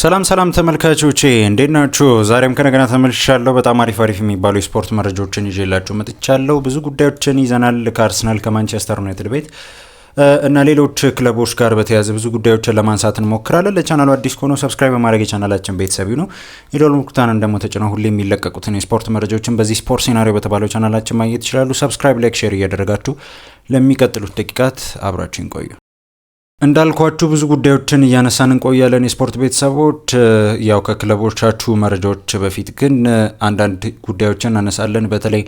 ሰላም ተመልካቾቼ እንዴት ናችሁ? ዛሬም ከነገና ተመልሻለሁ። በጣም አሪፍ የሚባሉ የስፖርት መረጃዎችን ይዤላችሁ መጥቻለሁ። ብዙ ጉዳዮችን ይዘናል። ከአርሰናል ከማንቸስተር ዩናይትድ ቤት እና ሌሎች ክለቦች ጋር በተያያዘ ብዙ ጉዳዮችን ለማንሳት እንሞክራለን። ለቻናሉ አዲስ ከሆነ ሰብስክራይብ በማድረግ የቻናላችን ቤተሰብ ነው። የደወል ምልክቱን ደግሞ ተጭነው ሁሌ የሚለቀቁትን የስፖርት መረጃዎችን በዚህ ስፖርት ሲናሪዮ በተባለው ቻናላችን ማግኘት ይችላሉ። ሰብስክራይብ፣ ላይክ፣ ሼር እያደረጋችሁ ለሚቀጥሉት ደቂቃት አብራችን ቆዩ። እንዳልኳችሁ ብዙ ጉዳዮችን እያነሳን እንቆያለን። የስፖርት ቤተሰቦች ያው ከክለቦቻችሁ መረጃዎች በፊት ግን አንዳንድ ጉዳዮችን አነሳለን። በተለይ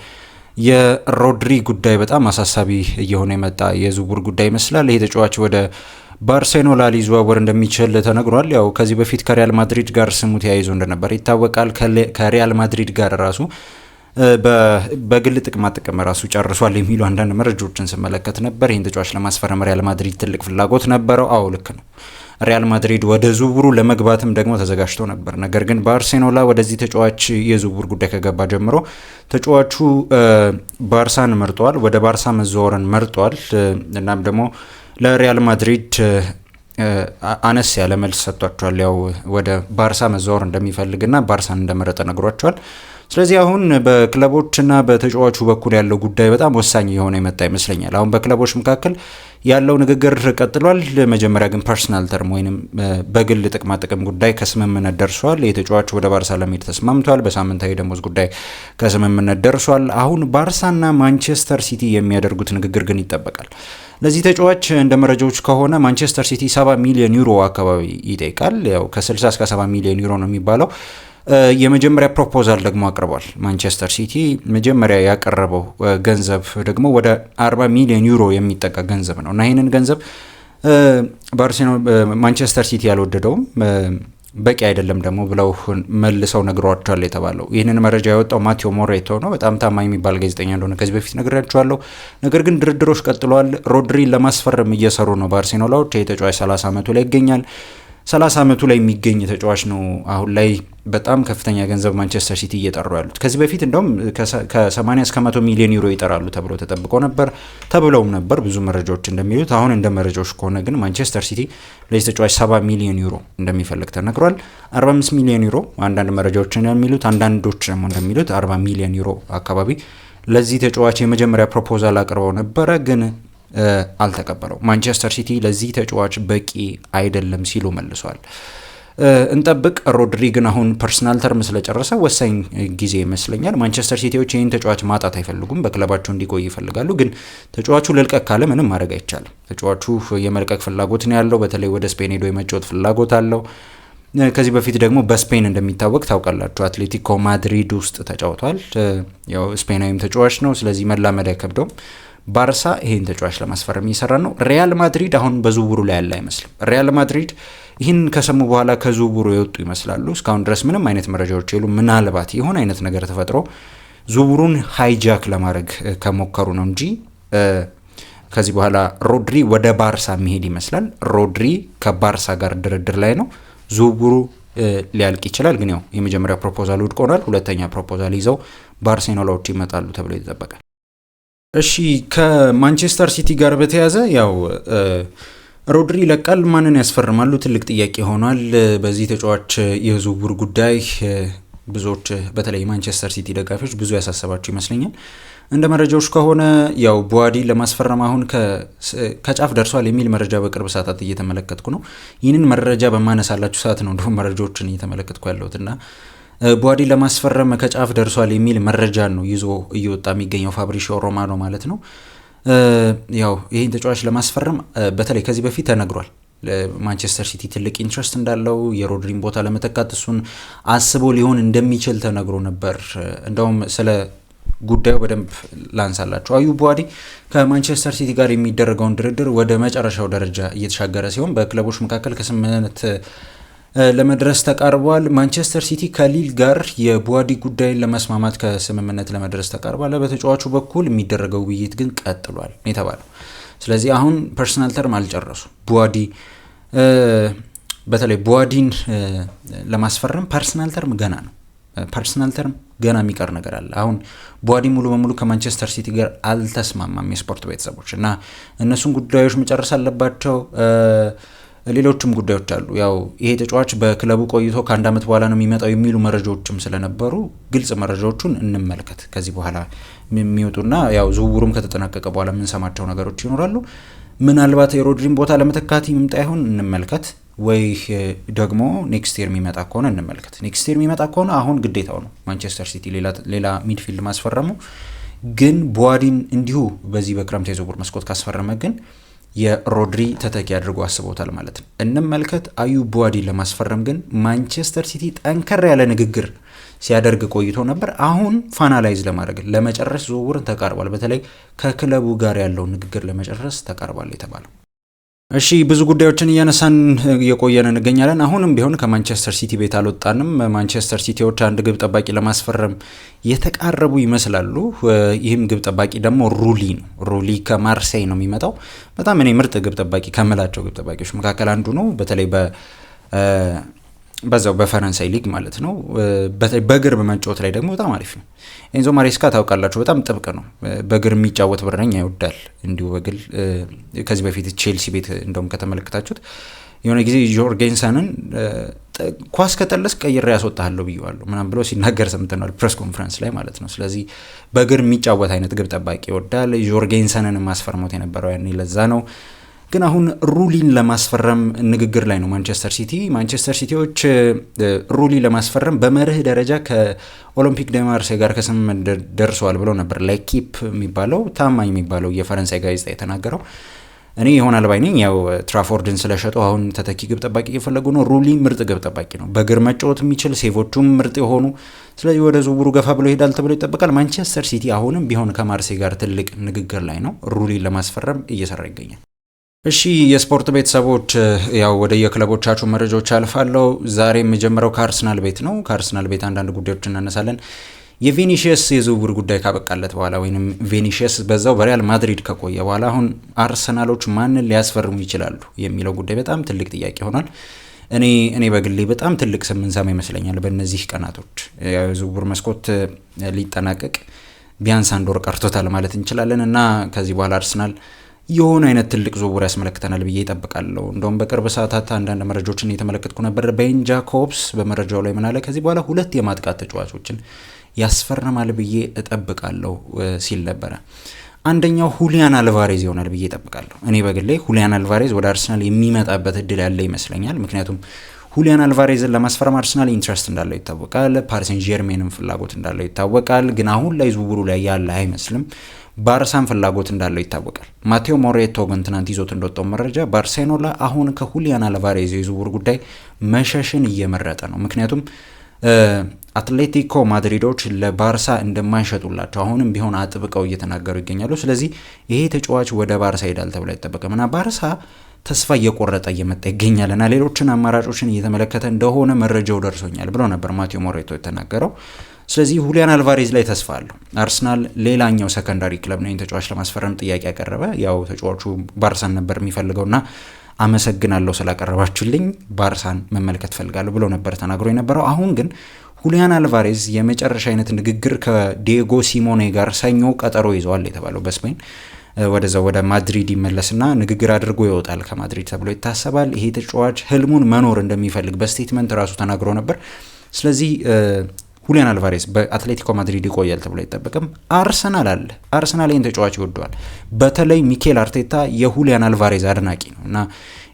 የሮድሪ ጉዳይ በጣም አሳሳቢ እየሆነ የመጣ የዝውውር ጉዳይ ይመስላል። ይህ ተጫዋች ወደ ባርሴሎና ሊዘዋወር እንደሚችል ተነግሯል። ያው ከዚህ በፊት ከሪያል ማድሪድ ጋር ስሙ ተያይዞ እንደነበር ይታወቃል። ከሪያል ማድሪድ ጋር ራሱ በግል ጥቅም ራሱ ጨርሷል የሚሉ አንዳንድ መረጃዎችን ስመለከት ነበር። ይህን ተጫዋች ለማስፈረም ሪያል ማድሪድ ትልቅ ፍላጎት ነበረው። አዎ ልክ ነው። ሪያል ማድሪድ ወደ ዝውውሩ ለመግባትም ደግሞ ተዘጋጅቶ ነበር። ነገር ግን ባርሴሎና ወደዚህ ተጫዋች የዝውውር ጉዳይ ከገባ ጀምሮ ተጫዋቹ ባርሳን መርጧል፣ ወደ ባርሳ መዘዋወርን መርጧል። እናም ደግሞ ለሪያል ማድሪድ አነስ ያለ መልስ ሰጥቷቸዋል። ያው ወደ ባርሳ መዘዋወር እንደሚፈልግና ባርሳን እንደመረጠ ነግሯቸዋል። ስለዚህ አሁን በክለቦችና በተጫዋቹ በኩል ያለው ጉዳይ በጣም ወሳኝ የሆነ የመጣ ይመስለኛል። አሁን በክለቦች መካከል ያለው ንግግር ቀጥሏል። መጀመሪያ ግን ፐርሰናል ተርም ወይም በግል ጥቅም ጉዳይ ከስምምነት ደርሷል። የተጫዋቹ ወደ ባርሳ ለመሄድ ተስማምቷል። በሳምንታዊ ደሞዝ ጉዳይ ከስምምነት ደርሷል። አሁን ባርሳና ማንቸስተር ሲቲ የሚያደርጉት ንግግር ግን ይጠበቃል። ለዚህ ተጫዋች እንደ መረጃዎች ከሆነ ማንቸስተር ሲቲ 70 ሚሊዮን ዩሮ አካባቢ ይጠይቃል። ያው ከ60 እስከ 70 ሚሊዮን ዩሮ ነው የሚባለው። የመጀመሪያ ፕሮፖዛል ደግሞ አቅርቧል። ማንቸስተር ሲቲ መጀመሪያ ያቀረበው ገንዘብ ደግሞ ወደ 40 ሚሊዮን ዩሮ የሚጠጋ ገንዘብ ነው እና ይህንን ገንዘብ ማንቸስተር ሲቲ ያልወደደውም በቂ አይደለም ደግሞ ብለው መልሰው ነግሯቸዋል የተባለው። ይህንን መረጃ ያወጣው ማቴዎ ሞሬቶ ነው። በጣም ታማኝ የሚባል ጋዜጠኛ እንደሆነ ከዚህ በፊት ነግሬያቸዋለሁ። ነገር ግን ድርድሮች ቀጥለዋል። ሮድሪን ለማስፈረም እየሰሩ ነው ባርሴሎናዎች። የተጫዋች 30 ዓመቱ ላይ ይገኛል። 30 ዓመቱ ላይ የሚገኝ ተጫዋች ነው። አሁን ላይ በጣም ከፍተኛ ገንዘብ ማንቸስተር ሲቲ እየጠሩ ያሉት። ከዚህ በፊት እንደውም ከ80 እስከ 100 ሚሊዮን ዩሮ ይጠራሉ ተብሎ ተጠብቆ ነበር ተብለውም ነበር ብዙ መረጃዎች እንደሚሉት። አሁን እንደ መረጃዎች ከሆነ ግን ማንቸስተር ሲቲ ለዚህ ተጫዋች 70 ሚሊዮን ዩሮ እንደሚፈልግ ተነግሯል። 45 ሚሊዮን ዩሮ አንዳንድ መረጃዎች እንደሚሉት፣ አንዳንዶች ደግሞ እንደሚሉት 40 ሚሊዮን ዩሮ አካባቢ ለዚህ ተጫዋች የመጀመሪያ ፕሮፖዛል አቅርበው ነበረ ግን አልተቀበለው። ማንቸስተር ሲቲ ለዚህ ተጫዋች በቂ አይደለም ሲሉ መልሷል። እንጠብቅ። ሮድሪ ግን አሁን ፐርሰናል ተርም ስለጨረሰ ወሳኝ ጊዜ ይመስለኛል። ማንቸስተር ሲቲዎች ይህን ተጫዋች ማጣት አይፈልጉም፣ በክለባቸው እንዲቆይ ይፈልጋሉ። ግን ተጫዋቹ ልልቀቅ ካለ ምንም ማድረግ አይቻልም። ተጫዋቹ የመልቀቅ ፍላጎት ነው ያለው። በተለይ ወደ ስፔን ሄዶ የመጫወት ፍላጎት አለው። ከዚህ በፊት ደግሞ በስፔን እንደሚታወቅ ታውቃላችሁ፣ አትሌቲኮ ማድሪድ ውስጥ ተጫውቷል። ያው ስፔናዊም ተጫዋች ነው። ስለዚህ መላመድ አይከብደውም። ባርሳ ይሄን ተጫዋች ለማስፈረም እየሰራ ነው። ሪያል ማድሪድ አሁን በዝውውሩ ላይ ያለ አይመስልም። ሪያል ማድሪድ ይህን ከሰሙ በኋላ ከዝውውሩ የወጡ ይመስላሉ። እስካሁን ድረስ ምንም አይነት መረጃዎች የሉ። ምናልባት የሆነ አይነት ነገር ተፈጥሮ ዝውውሩን ሃይጃክ ለማድረግ ከሞከሩ ነው እንጂ ከዚህ በኋላ ሮድሪ ወደ ባርሳ የሚሄድ ይመስላል። ሮድሪ ከባርሳ ጋር ድርድር ላይ ነው። ዝውውሩ ሊያልቅ ይችላል። ግን ያው የመጀመሪያ ፕሮፖዛል ውድቅ ሆኗል። ሁለተኛ ፕሮፖዛል ይዘው ባርሴሎናዎች ይመጣሉ ተብሎ ይጠበቃል። እሺ ከማንቸስተር ሲቲ ጋር በተያያዘ ያው ሮድሪ ይለቃል፣ ማንን ያስፈርማሉ ትልቅ ጥያቄ ሆኗል። በዚህ ተጫዋች የዝውውር ጉዳይ ብዙዎች በተለይ ማንቸስተር ሲቲ ደጋፊዎች ብዙ ያሳሰባቸው ይመስለኛል። እንደ መረጃዎች ከሆነ ያው ቡዋዲ ለማስፈረም አሁን ከጫፍ ደርሷል የሚል መረጃ በቅርብ ሰዓታት እየተመለከትኩ ነው። ይህንን መረጃ በማነሳላችሁ ሰዓት ነው እንደውም መረጃዎችን እየተመለከትኩ ያለሁትና ቡዋዲ ለማስፈረም ከጫፍ ደርሷል የሚል መረጃ ነው ይዞ እየወጣ የሚገኘው ፋብሪሺዮ ሮማኖ ማለት ነው። ያው ይህን ተጫዋች ለማስፈረም በተለይ ከዚህ በፊት ተነግሯል ማንቸስተር ሲቲ ትልቅ ኢንትረስት እንዳለው፣ የሮድሪን ቦታ ለመተካት እሱን አስቦ ሊሆን እንደሚችል ተነግሮ ነበር። እንደውም ስለ ጉዳዩ በደንብ ላንሳላቸው። አዩ ቡዋዲ ከማንቸስተር ሲቲ ጋር የሚደረገውን ድርድር ወደ መጨረሻው ደረጃ እየተሻገረ ሲሆን በክለቦች መካከል ከስምምነት ለመድረስ ተቃርቧል። ማንቸስተር ሲቲ ከሊል ጋር የቡዋዲ ጉዳይን ለመስማማት ከስምምነት ለመድረስ ተቃርቧል። በተጫዋቹ በኩል የሚደረገው ውይይት ግን ቀጥሏል የተባለው። ስለዚህ አሁን ፐርሰናል ተርም አልጨረሱ። ቡዋዲ በተለይ ቡዋዲን ለማስፈረም ፐርሰናል ተርም ገና ነው። ፐርሰናል ተርም ገና የሚቀር ነገር አለ። አሁን ቡዋዲ ሙሉ በሙሉ ከማንቸስተር ሲቲ ጋር አልተስማማም የስፖርት ቤተሰቦች እና እነሱን ጉዳዮች መጨረስ አለባቸው። ሌሎችም ጉዳዮች አሉ። ያው ይሄ ተጫዋች በክለቡ ቆይቶ ከ1 ዓመት በኋላ ነው የሚመጣው የሚሉ መረጃዎችም ስለነበሩ ግልጽ መረጃዎቹን እንመልከት። ከዚህ በኋላ የሚወጡና ያው ዝውውሩም ከተጠናቀቀ በኋላ የምንሰማቸው ነገሮች ይኖራሉ። ምናልባት የሮድሪን ቦታ ለመተካት ይምጣ ይሆን እንመልከት፣ ወይ ደግሞ ኔክስት ይር የሚመጣ ከሆነ እንመልከት። ኔክስት ይር የሚመጣ ከሆነ አሁን ግዴታው ነው ማንቸስተር ሲቲ ሌላ ሚድፊልድ ማስፈረሙ። ግን ቦዋዲን እንዲሁ በዚህ በክረምት የዝውውር መስኮት ካስፈረመ ግን የሮድሪ ተተኪ አድርጎ አስበውታል ማለት ነው። እንመልከት። አዩ ቦዋዲን ለማስፈረም ግን ማንቸስተር ሲቲ ጠንከር ያለ ንግግር ሲያደርግ ቆይቶ ነበር። አሁን ፋናላይዝ ለማድረግ ለመጨረስ ዝውውርን ተቃርቧል። በተለይ ከክለቡ ጋር ያለው ንግግር ለመጨረስ ተቃርቧል የተባለው። እሺ ብዙ ጉዳዮችን እያነሳን እየቆየን እንገኛለን። አሁንም ቢሆን ከማንቸስተር ሲቲ ቤት አልወጣንም። ማንቸስተር ሲቲዎች አንድ ግብ ጠባቂ ለማስፈረም የተቃረቡ ይመስላሉ። ይህም ግብ ጠባቂ ደግሞ ሩሊ ነው። ሩሊ ከማርሴይ ነው የሚመጣው። በጣም እኔ ምርጥ ግብ ጠባቂ ከምላቸው ግብ ጠባቂዎች መካከል አንዱ ነው። በተለይ በዛው በፈረንሳይ ሊግ ማለት ነው። በግር በመጫወት ላይ ደግሞ በጣም አሪፍ ነው። ኤንዞ ማሬስካ ታውቃላችሁ፣ በጣም ጥብቅ ነው። በግር የሚጫወት በረኛ ይወዳል። እንዲሁ በግል ከዚህ በፊት ቼልሲ ቤት እንደውም ከተመለከታችሁት የሆነ ጊዜ ጆርጌንሰንን ኳስ ከጠለስ ቀይሬ ያስወጣለሁ ብየዋለሁ ምናምን ብሎ ሲናገር ሰምተናል፣ ፕሬስ ኮንፈረንስ ላይ ማለት ነው። ስለዚህ በግር የሚጫወት አይነት ግብ ጠባቂ ይወዳል። ጆርጌንሰንን ማስፈርሞት የነበረው ያኔ ለዛ ነው። ግን አሁን ሩሊን ለማስፈረም ንግግር ላይ ነው ማንቸስተር ሲቲ። ማንቸስተር ሲቲዎች ሩሊ ለማስፈረም በመርህ ደረጃ ከኦሎምፒክ ደ ማርሴይ ጋር ከስምምነት ደርሰዋል ብሎ ነበር ላይኪፕ የሚባለው ታማኝ የሚባለው የፈረንሳይ ጋዜጣ የተናገረው። እኔ ይሆናል ባይ ነኝ። ያው ትራፎርድን ስለሸጠው አሁን ተተኪ ግብ ጠባቂ እየፈለጉ ነው። ሩሊ ምርጥ ግብ ጠባቂ ነው፣ በግር መጫወት የሚችል ሴቮቹም ምርጥ የሆኑ። ስለዚህ ወደ ዝውውሩ ገፋ ብሎ ይሄዳል ተብሎ ይጠበቃል። ማንቸስተር ሲቲ አሁንም ቢሆን ከማርሴይ ጋር ትልቅ ንግግር ላይ ነው። ሩሊን ለማስፈረም እየሰራ ይገኛል። እሺ የስፖርት ቤተሰቦች ያው ወደ የክለቦቻችሁ መረጃዎች አልፋለሁ። ዛሬ የምጀምረው ከአርሰናል ቤት ነው። ከአርሰናል ቤት አንዳንድ ጉዳዮች እናነሳለን። የቪኒሺየስ የዝውውር ጉዳይ ካበቃለት በኋላ ወይም ቪኒሺየስ በዛው በሪያል ማድሪድ ከቆየ በኋላ አሁን አርሰናሎች ማንን ሊያስፈርሙ ይችላሉ የሚለው ጉዳይ በጣም ትልቅ ጥያቄ ሆኗል። እኔ በግሌ በጣም ትልቅ ስምንሳም ይመስለኛል። በእነዚህ ቀናቶች የዝውውር መስኮት ሊጠናቀቅ ቢያንስ 1 ወር ቀርቶታል ማለት እንችላለን እና ከዚህ በኋላ አርሰናል የሆነ አይነት ትልቅ ዝውውር ያስመለክተናል ብዬ እጠብቃለሁ። እንደውም በቅርብ ሰዓታት አንዳንድ መረጃዎችን እየተመለከትኩ ነበር። ቤን ጃኮብስ በመረጃው ላይ ምን አለ? ከዚህ በኋላ 2 የማጥቃት ተጫዋቾችን ያስፈርማል ብዬ እጠብቃለሁ ሲል ነበረ። አንደኛው ሁሊያን አልቫሬዝ ይሆናል ብዬ እጠብቃለሁ። እኔ በግሌ ሁሊያን አልቫሬዝ ወደ አርሰናል የሚመጣበት እድል ያለ ይመስለኛል። ምክንያቱም ሁሊያን አልቫሬዝን ለማስፈረም አርሰናል ኢንትረስት እንዳለው ይታወቃል። ፓሪስ ሴን ጀርሜንም ፍላጎት እንዳለው ይታወቃል። ግን አሁን ላይ ዝውውሩ ላይ ያለ አይመስልም። ባርሳን ፍላጎት እንዳለው ይታወቃል። ማቴዎ ሞሬቶ ግን ትናንት ይዞት እንደወጣው መረጃ ባርሴሎና አሁን ከሁሊያን አልቫሬዝ የዝውውር ጉዳይ መሸሽን እየመረጠ ነው። ምክንያቱም አትሌቲኮ ማድሪዶች ለባርሳ እንደማይሸጡላቸው አሁንም ቢሆን አጥብቀው እየተናገሩ ይገኛሉ። ስለዚህ ይሄ ተጫዋች ወደ ባርሳ ይሄዳል ተብሎ አይጠበቅም እና ባርሳ ተስፋ እየቆረጠ እየመጣ ይገኛልና ሌሎችን አማራጮችን እየተመለከተ እንደሆነ መረጃው ደርሶኛል ብሎ ነበር ማቴዎ ሞሬቶ የተናገረው። ስለዚህ ሁሊያን አልቫሬዝ ላይ ተስፋ አለው። አርሰናል ሌላኛው ሰከንዳሪ ክለብ ነው ተጫዋች ለማስፈረም ጥያቄ ያቀረበ። ያው ተጫዋቹ ባርሳን ነበር የሚፈልገውና አመሰግናለሁ ስላቀረባችሁልኝ ባርሳን መመልከት ፈልጋለሁ ብሎ ነበር ተናግሮ የነበረው። አሁን ግን ሁሊያን አልቫሬዝ የመጨረሻ አይነት ንግግር ከዲየጎ ሲሞኔ ጋር ሰኞ ቀጠሮ ይዘዋል የተባለው በስፔን ወደዛ ወደ ማድሪድ ይመለስና ንግግር አድርጎ ይወጣል ከማድሪድ ተብሎ ይታሰባል። ይሄ ተጫዋች ህልሙን መኖር እንደሚፈልግ በስቴትመንት ራሱ ተናግሮ ነበር። ስለዚህ ሁሊያን አልቫሬዝ በአትሌቲኮ ማድሪድ ይቆያል ተብሎ አይጠበቅም። አርሰናል ይህን ተጫዋች ይወደዋል። በተለይ ሚኬል አርቴታ የሁሊያን አልቫሬዝ አድናቂ ነው እና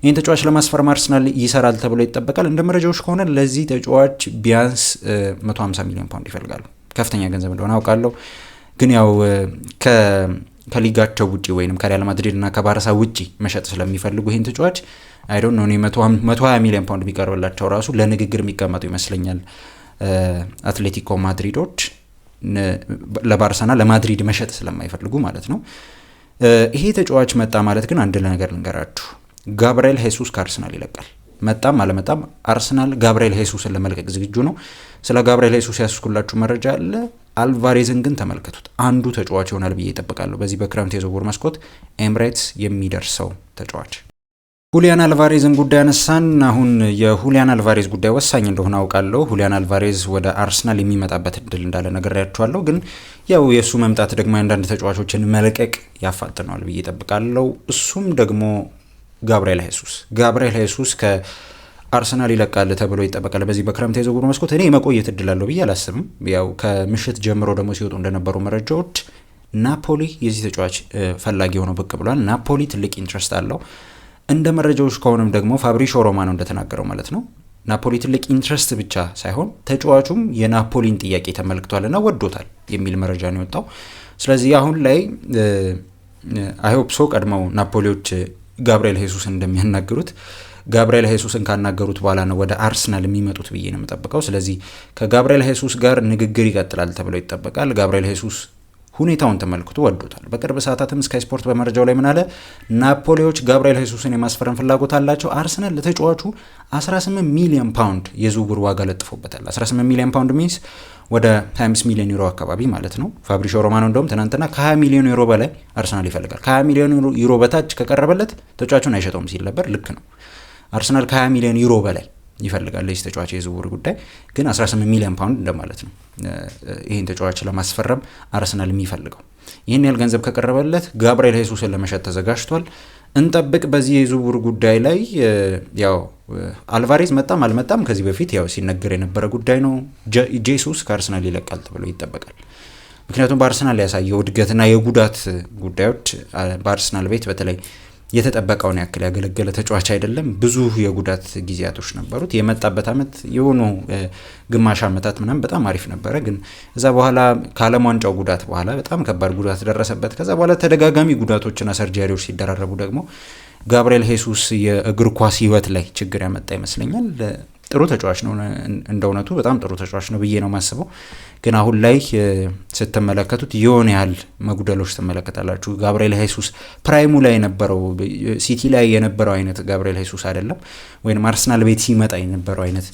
ይህን ተጫዋች ለማስፈረም አርሰናል ይሰራል ተብሎ ይጠበቃል። እንደ መረጃዎች ከሆነ ለዚህ ተጫዋች ቢያንስ 150 ሚሊዮን ፓውንድ ይፈልጋሉ። ከፍተኛ ገንዘብ እንደሆነ አውቃለሁ። ግን ያው ከሊጋቸው ውጪ ወይም ከሪያል ማድሪድ እና ከባርሳ ውጪ መሸጥ ስለሚፈልጉ ይህን ተጫዋች አይ ዶንት ኖ 120 ሚሊዮን ፓውንድ የሚቀርብላቸው ራሱ ለንግግር የሚቀመጡ ይመስለኛል አትሌቲኮ ማድሪዶች ለባርሳና ለማድሪድ መሸጥ ስለማይፈልጉ ማለት ነው። ይሄ ተጫዋች መጣ ማለት ግን አንድ ነገር ልንገራችሁ፣ ጋብርኤል ሄሱስ ከአርሰናል ይለቃል። መጣም አለመጣም አርሰናል ጋብርኤል ሄሱስን ለመልቀቅ ዝግጁ ነው። ስለ ጋብርኤል ሄሱስ ያስኩላችሁ መረጃ አለ። አልቫሬዝን ግን ተመልከቱት፣ አንዱ ተጫዋች ይሆናል ብዬ እጠብቃለሁ በዚህ በክረምት የዝውውር መስኮት ኤምሬትስ የሚደርሰው ተጫዋች። ሁሊያን አልቫሬዝን ጉዳይ አነሳን። አሁን የሁሊያን አልቫሬዝ ጉዳይ ወሳኝ እንደሆነ አውቃለሁ። ሁሊያን አልቫሬዝ ወደ አርሰናል የሚመጣበት እድል እንዳለ ነግሬያችኋለሁ። ግን ያው የእሱ መምጣት ደግሞ የአንዳንድ ተጫዋቾችን መልቀቅ ያፋጥነዋል ብዬ እጠብቃለሁ። እሱም ደግሞ ጋብርኤል ሄሱስ ከአርሰናል ይለቃል ተብሎ ይጠበቃል በዚህ በክረምት የዝውውር መስኮት። እኔ የመቆየት እድል አለው ብዬ አላስብም። ያው ከምሽት ጀምሮ ደግሞ ሲወጡ እንደነበሩ መረጃዎች ናፖሊ የዚህ ተጫዋች ፈላጊ ሆኖ ብቅ ብሏል። ናፖሊ ትልቅ ኢንትረስት አለው። እንደ መረጃዎች ከሆነም ደግሞ ፋብሪሾ ሮማኖ እንደተናገረው ማለት ነው ናፖሊ ትልቅ ኢንትረስት ብቻ ሳይሆን ተጫዋቹም የናፖሊን ጥያቄ ተመልክቷልና ወዶታል የሚል መረጃ ነው የወጣው። ስለዚህ አሁን ላይ አይሆፕ ሶ ቀድመው ናፖሊዎች ጋብርኤል ሄሱስን እንደሚያናገሩት ጋብርኤል ሄሱስን ካናገሩት በኋላ ነው ወደ አርሰናል የሚመጡት ብዬ ነው የምጠብቀው። ስለዚህ ከጋብርኤል ሄሱስ ጋር ንግግር ይቀጥላል ተብሎ ይጠበቃል። ጋብርኤል ሄሱስ ሁኔታውን ተመልክቶ ወዶታል። በቅርብ ሰዓታትም ስካይ ስፖርት በመረጃው ላይ ምን አለ? ናፖሊዎች ጋብርኤል ሄሱስን የማስፈረም ፍላጎት አላቸው። አርሰናል ለተጫዋቹ 18 ሚሊዮን ፓውንድ የዝውውር ዋጋ ለጥፎበታል። 18 ሚሊዮን ፓውንድ ሚንስ ወደ 25 ሚሊዮን ዩሮ አካባቢ ማለት ነው። ፋብሪሾ ሮማኖ እንደውም ትናንትና ከ20 ሚሊዮን ዩሮ በላይ አርሰናል ይፈልጋል። ከ20 ሚሊዮን ዩሮ በታች ከቀረበለት ተጫዋቹን አይሸጠውም ሲል ነበር። ልክ ነው። አርሰናል ከ20 ሚሊዮን ዩሮ በላይ ይፈልጋል ለዚህ ተጫዋች የዝውውር ጉዳይ ግን 18 ሚሊዮን ፓውንድ እንደማለት ነው ይህን ተጫዋች ለማስፈረም አርሰናል የሚፈልገው። ይህን ያህል ገንዘብ ከቀረበለት ጋብርኤል ሄሱስን ለመሸጥ ተዘጋጅቷል። እንጠብቅ በዚህ የዝውውር ጉዳይ ላይ። ያው አልቫሬዝ መጣም አልመጣም ከዚህ በፊት ያው ሲነገር የነበረ ጉዳይ ነው። ጄሱስ ከአርሰናል ይለቃል ተብሎ ይጠበቃል። ምክንያቱም በአርሰናል ያሳየው እድገትና የጉዳት ጉዳዮች በአርሰናል ቤት በተለይ የተጠበቀውን ያክል ያገለገለ ተጫዋች አይደለም። ብዙ የጉዳት ጊዜያቶች ነበሩት። የመጣበት አመት የሆኑ ግማሽ አመታት ምናምን በጣም አሪፍ ነበረ፣ ግን እዛ በኋላ ከዓለም ዋንጫው ጉዳት በኋላ በጣም ከባድ ጉዳት ደረሰበት። ከዛ በኋላ ተደጋጋሚ ጉዳቶችና ሰርጀሪዎች ሲደራረቡ ደግሞ ጋብርኤል ሄሱስ የእግር ኳስ ህይወት ላይ ችግር ያመጣ ይመስለኛል። ጥሩ ተጫዋች ነው፣ እንደ እውነቱ በጣም ጥሩ ተጫዋች ነው ብዬ ነው ማስበው። ግን አሁን ላይ ስትመለከቱት የሆነ ያህል መጉደሎች ትመለከታላችሁ። ጋብርኤል ሄሱስ ፕራይሙ ላይ የነበረው ሲቲ ላይ የነበረው አይነት ጋብርኤል ሄሱስ አይደለም፣ ወይም አርሰናል ቤት ሲመጣ የነበረው አይነት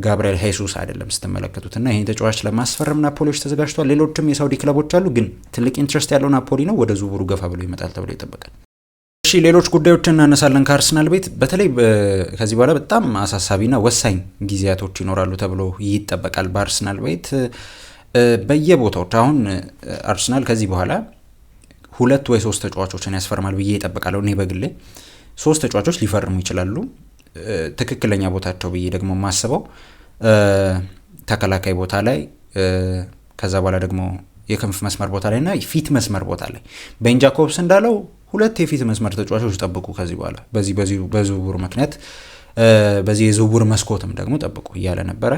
ጋብርኤል ሄሱስ አይደለም ስትመለከቱት። እና ይህን ተጫዋች ለማስፈረም ናፖሊዎች ተዘጋጅቷል። ሌሎችም የሳውዲ ክለቦች አሉ፣ ግን ትልቅ ኢንትረስት ያለው ናፖሊ ነው። ወደ ዝውውሩ ገፋ ብሎ ይመጣል ተብሎ ይጠበቃል። እሺ ሌሎች ጉዳዮችን እናነሳለን ከአርሰናል ቤት። በተለይ ከዚህ በኋላ በጣም አሳሳቢና ወሳኝ ጊዜያቶች ይኖራሉ ተብሎ ይጠበቃል በአርሰናል ቤት በየቦታዎች። አሁን አርሰናል ከዚህ በኋላ 2 ወይ 3 ተጫዋቾችን ያስፈርማል ብዬ ይጠበቃለሁ። እኔ በግሌ 3 ተጫዋቾች ሊፈርሙ ይችላሉ። ትክክለኛ ቦታቸው ብዬ ደግሞ የማስበው ተከላካይ ቦታ ላይ፣ ከዛ በኋላ ደግሞ የክንፍ መስመር ቦታ ላይ እና ፊት መስመር ቦታ ላይ ቤን ጃኮብስ እንዳለው 2 የፊት መስመር ተጫዋቾች ጠብቁ ከዚህ በኋላ በዚህ በዝውውር ምክንያት በዚህ የዝውውር መስኮትም ደግሞ ጠብቁ እያለ ነበረ።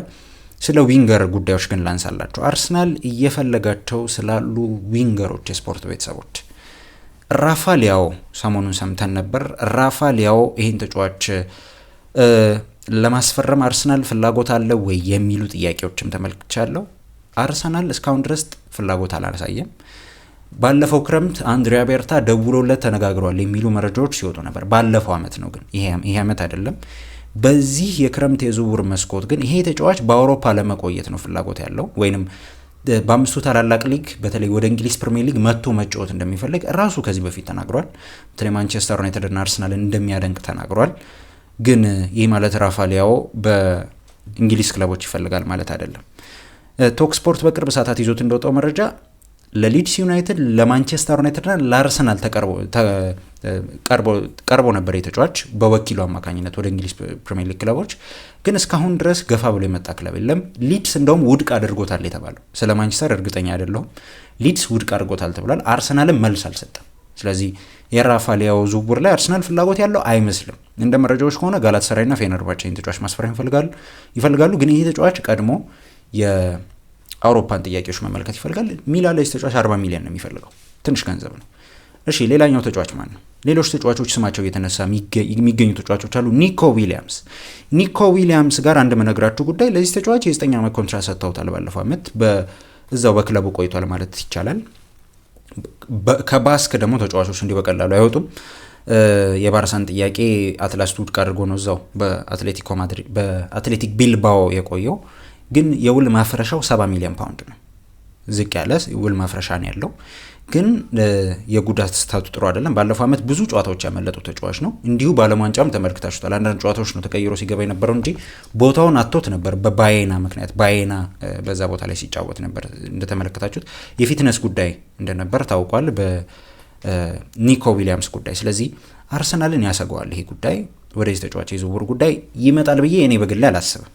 ስለ ዊንገር ጉዳዮች ግን ላንሳላቸው። አርሰናል እየፈለጋቸው ስላሉ ዊንገሮች የስፖርት ቤተሰቦች ራፋ ሊያኦ ሰሞኑን ሰምተን ነበር። ራፋ ሊያኦ ይህን ተጫዋች ለማስፈረም አርሰናል ፍላጎት አለ ወይ የሚሉ ጥያቄዎችም ተመልክቻለሁ። አርሰናል እስካሁን ድረስ ፍላጎት አላሳየም። ባለፈው ክረምት አንድሪያ ቤርታ ደውሎለት ተነጋግሯል የሚሉ መረጃዎች ሲወጡ ነበር። ባለፈው አመት ነው ግን ይሄ አመት አይደለም። በዚህ የክረምት የዝውውር መስኮት ግን ይሄ ተጫዋች በአውሮፓ ለመቆየት ነው ፍላጎት ያለው፣ ወይንም በአምስቱ ታላላቅ ሊግ በተለይ ወደ እንግሊዝ ፕሪሚየር ሊግ መጥቶ መጫወት እንደሚፈልግ ራሱ ከዚህ በፊት ተናግሯል። በተለይ ማንቸስተር ዩናይትድ እና አርሰናልን እንደሚያደንቅ ተናግሯል። ግን ይህ ማለት ራፋ ሊያኦ በእንግሊዝ ክለቦች ይፈልጋል ማለት አይደለም። ቶክ ስፖርት በቅርብ ሰዓታት ይዞት እንደወጣው መረጃ ለሊድስ ዩናይትድ፣ ለማንቸስተር ዩናይትድና ለአርሰናል ቀርቦ ነበር የተጫዋች በወኪሉ አማካኝነት ወደ እንግሊዝ ፕሪሚየር ሊግ ክለቦች። ግን እስካሁን ድረስ ገፋ ብሎ የመጣ ክለብ የለም። ሊድስ እንደውም ውድቅ አድርጎታል የተባለው፣ ስለ ማንቸስተር እርግጠኛ አይደለሁም። ሊድስ ውድቅ አድርጎታል ተብሏል። አርሰናልም መልስ አልሰጠም። ስለዚህ የራፋ ሊያኦ ዝውውር ላይ አርሰናል ፍላጎት ያለው አይመስልም። እንደ መረጃዎች ከሆነ ጋላታሳራይና ፌነርባቼ ይህን ተጫዋች ማስፈረም ይፈልጋሉ። ግን ይህ ተጫዋች ቀድሞ የአውሮፓን ጥያቄዎች መመልከት ይፈልጋል። ሚላን ላይ ተጫዋች 40 ሚሊዮን ነው የሚፈልገው፣ ትንሽ ገንዘብ ነው። እሺ ሌላኛው ተጫዋች ማን ነው? ሌሎች ተጫዋቾች ስማቸው እየተነሳ የሚገኙ ተጫዋቾች አሉ። ኒኮ ዊሊያምስ ጋር አንድ መነግራችሁ ጉዳይ፣ ለዚህ ተጫዋች የ9 ዓመት ኮንትራት ሰጥተውታል። ባለፈው ዓመት እዛው በክለቡ ቆይቷል ማለት ይቻላል። ከባስክ ደግሞ ተጫዋቾች እንዲህ በቀላሉ አይወጡም። የባርሳን ጥያቄ አትላስ ውድቅ አድርጎ ነው እዛው በአትሌቲክ ቢልባኦ የቆየው። ግን የውል ማፍረሻው 70 ሚሊዮን ፓውንድ ነው። ዝቅ ያለ ውል ማፍረሻ ነው ያለው። ግን የጉዳት ስታቱ ጥሩ አይደለም። ባለፈው ዓመት ብዙ ጨዋታዎች ያመለጡ ተጫዋች ነው። እንዲሁ በዓለም ዋንጫም ተመልክታችሁታል። አንዳንድ ጨዋታዎች ነው ተቀይሮ ሲገባ የነበረው እንጂ ቦታውን አጥቶት ነበር በባየና ምክንያት። ባየና በዛ ቦታ ላይ ሲጫወት ነበር እንደተመለከታችሁት። የፊትነስ ጉዳይ እንደነበር ታውቋል በኒኮ ዊሊያምስ ጉዳይ። ስለዚህ አርሰናልን ያሰገዋል ይሄ ጉዳይ። ወደዚህ ተጫዋች የዝውውር ጉዳይ ይመጣል ብዬ እኔ በግሌ አላስብም።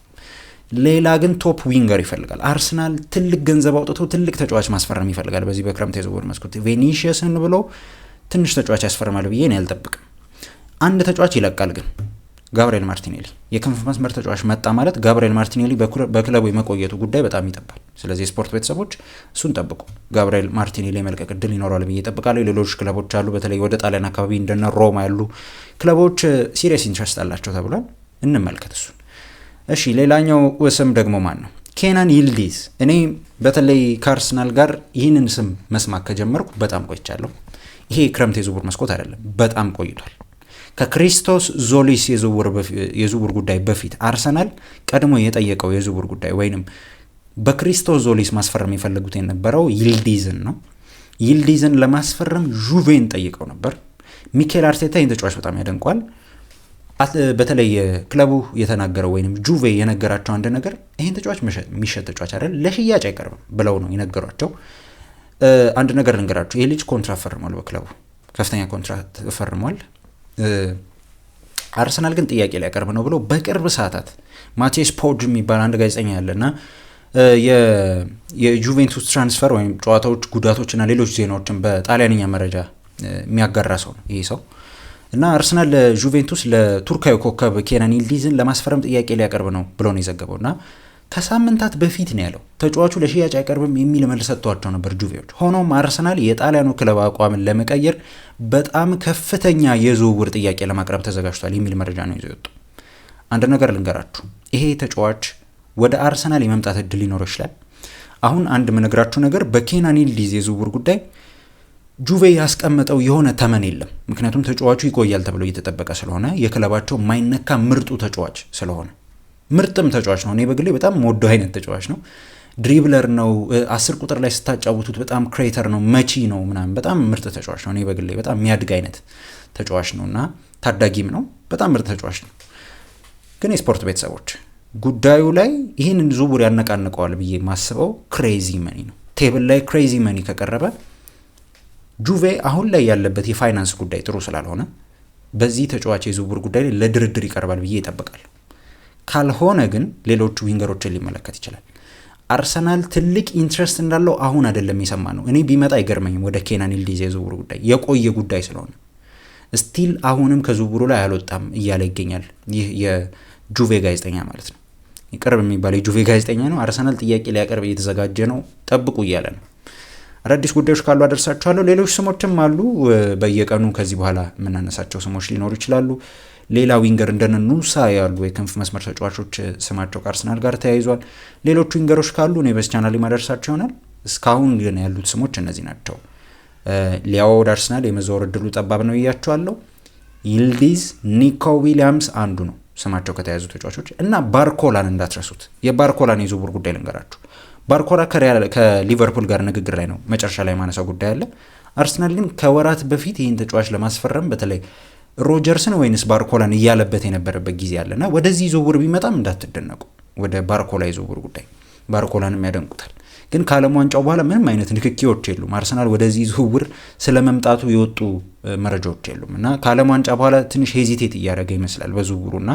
ሌላ ግን ቶፕ ዊንገር ይፈልጋል። አርሰናል ትልቅ ገንዘብ አውጥቶ ትልቅ ተጫዋች ማስፈረም ይፈልጋል። በዚህ በክረምት የዝውውር መስኮት ቬኒሽየስን ብሎ ትንሽ ተጫዋች ያስፈርማል ብዬ እኔ አልጠብቅም። አንድ ተጫዋች ይለቃል ግን ጋብርኤል ማርቲኔሊ የክንፍ መስመር ተጫዋች መጣ ማለት ጋብርኤል ማርቲኔሊ በክለቡ የመቆየቱ ጉዳይ በጣም ይጠባል። ስለዚህ የስፖርት ቤተሰቦች እሱን ጠብቁ። ጋብርኤል ማርቲኔሊ የመልቀቅ እድል ይኖራል ብዬ እጠብቃለሁ። ሌሎች ክለቦች አሉ፣ በተለይ ወደ ጣሊያን አካባቢ እንደነ ሮማ ያሉ ክለቦች ሲሪየስ ኢንትረስት አላቸው ተብሏል። እንመልከት እሱን። እሺ ሌላኛው ስም ደግሞ ማን ነው? ኬናን ይልዲዝ። እኔ በተለይ ከአርሰናል ጋር ይህንን ስም መስማት ከጀመርኩ በጣም ቆይቻለሁ። ይሄ ክረምት የዝውውር መስኮት አይደለም፣ በጣም ቆይቷል። ከክሪስቶስ ዞሊስ የዝውውር ጉዳይ በፊት አርሰናል ቀድሞ የጠየቀው የዝውውር ጉዳይ ወይንም በክሪስቶስ ዞሊስ ማስፈረም የፈለጉት የነበረው ይልዲዝን ነው። ይልዲዝን ለማስፈረም ጁቬን ጠይቀው ነበር። ሚኬል አርቴታ ይህን ተጫዋች በጣም ያደንቋል። በተለይ ክለቡ የተናገረው ወይም ጁቬ የነገራቸው አንድ ነገር ይህን ተጫዋች የሚሸጥ ተጫዋች አይደል፣ ለሽያጭ አይቀርብም ብለው ነው የነገሯቸው። አንድ ነገር ልንገራቸው፣ ይህ ልጅ ኮንትራት ፈርሟል፣ በክለቡ ከፍተኛ ኮንትራት ፈርሟል። አርሰናል ግን ጥያቄ ሊያቀርብ ነው ብለው በቅርብ ሰዓታት ማቴስ ፖጅ የሚባል አንድ ጋዜጠኛ ያለና የጁቬንቱስ ትራንስፈር ወይም ጨዋታዎች፣ ጉዳቶችና ሌሎች ዜናዎችን በጣሊያንኛ መረጃ የሚያጋራ ሰው ነው ይህ ሰው እና አርሰናል ለጁቬንቱስ ለቱርካዊ ኮከብ ኬናን ይልዲዝን ለማስፈረም ጥያቄ ሊያቀርብ ነው ብሎ ነው የዘገበው እና ከሳምንታት በፊት ነው ያለው ተጫዋቹ ለሽያጭ አይቀርብም የሚል መልስ ሰጥቷቸው ነበር ጁቬዎች። ሆኖም አርሰናል የጣሊያኑ ክለብ አቋምን ለመቀየር በጣም ከፍተኛ የዝውውር ጥያቄ ለማቅረብ ተዘጋጅቷል የሚል መረጃ ነው ይዞ የወጡ። አንድ ነገር ልንገራችሁ፣ ይሄ ተጫዋች ወደ አርሰናል የመምጣት እድል ሊኖረው ይችላል። አሁን አንድ የምነግራችሁ ነገር በኬናን ይልዲዝ የዝውውር ጉዳይ ጁቬ ያስቀመጠው የሆነ ተመን የለም። ምክንያቱም ተጫዋቹ ይቆያል ተብሎ እየተጠበቀ ስለሆነ የክለባቸው ማይነካ ምርጡ ተጫዋች ስለሆነ ምርጥም ተጫዋች ነው። እኔ በግሌ በጣም የምወደው አይነት ተጫዋች ነው። ድሪብለር ነው። 10 ቁጥር ላይ ስታጫውቱት በጣም ክሬተር ነው፣ መቺ ነው ምናምን፣ በጣም ምርጥ ተጫዋች ነው። እኔ በግሌ በጣም የሚያድግ አይነት ተጫዋች ነው እና ታዳጊም ነው። በጣም ምርጥ ተጫዋች ነው። ግን የስፖርት ቤተሰቦች ጉዳዩ ላይ ይህንን ዝውውር ያነቃንቀዋል ብዬ የማስበው ክሬዚ መኒ ነው። ቴብል ላይ ክሬዚ መኒ ከቀረበ ጁቬ አሁን ላይ ያለበት የፋይናንስ ጉዳይ ጥሩ ስላልሆነ በዚህ ተጫዋች የዝውውር ጉዳይ ላይ ለድርድር ይቀርባል ብዬ ይጠብቃል። ካልሆነ ግን ሌሎቹ ዊንገሮችን ሊመለከት ይችላል። አርሰናል ትልቅ ኢንትረስት እንዳለው አሁን አይደለም የሰማ ነው። እኔ ቢመጣ አይገርመኝም ወደ ኬናን ይልዲዝ የዝውውር ጉዳይ የቆየ ጉዳይ ስለሆነ ስቲል አሁንም ከዝውውሩ ላይ አልወጣም እያለ ይገኛል። ይህ የጁቬ ጋዜጠኛ ማለት ነው፣ ቅርብ የሚባለው የጁቬ ጋዜጠኛ ነው። አርሰናል ጥያቄ ሊያቀርብ እየተዘጋጀ ነው፣ ጠብቁ እያለ ነው። አዳዲስ ጉዳዮች ካሉ አደርሳችኋለሁ። ሌሎች ስሞችም አሉ፣ በየቀኑ ከዚህ በኋላ የምናነሳቸው ስሞች ሊኖሩ ይችላሉ። ሌላ ዊንገር እንደነ ኑሳ ያሉ የክንፍ መስመር ተጫዋቾች ስማቸው ከአርሰናል ጋር ተያይዟል። ሌሎቹ ዊንገሮች ካሉ እኔ በዚህ ቻናል ማደርሳቸው ይሆናል። እስካሁን ግን ያሉት ስሞች እነዚህ ናቸው። ሊያዎ ወደ አርሰናል የመዘወር እድሉ ጠባብ ነው እያቸዋለሁ። ይልዲዝ፣ ኒኮ ዊሊያምስ አንዱ ነው ስማቸው ከተያዙ ተጫዋቾች እና ባርኮላን እንዳትረሱት። የባርኮላን የዝውውር ጉዳይ ልንገራችሁ። ባርኮላ ከሊቨርፑል ጋር ንግግር ላይ ነው፣ መጨረሻ ላይ ማነሳው ጉዳይ አለ። አርሰናል ግን ከወራት በፊት ይህን ተጫዋች ለማስፈረም በተለይ ሮጀርስን ወይንስ ባርኮላን እያለበት የነበረበት ጊዜ አለና ወደዚህ ዝውውር ቢመጣም እንዳትደነቁ። ወደ ባርኮላ የዝውውር ጉዳይ ባርኮላንም ያደንቁታል። ግን ከዓለም ዋንጫው በኋላ ምንም አይነት ንክኪዎች የሉም። አርሰናል ወደዚህ ዝውውር ስለመምጣቱ የወጡ መረጃዎች የሉም እና ከዓለም ዋንጫ በኋላ ትንሽ ሄዚቴት እያደረገ ይመስላል በዝውውሩና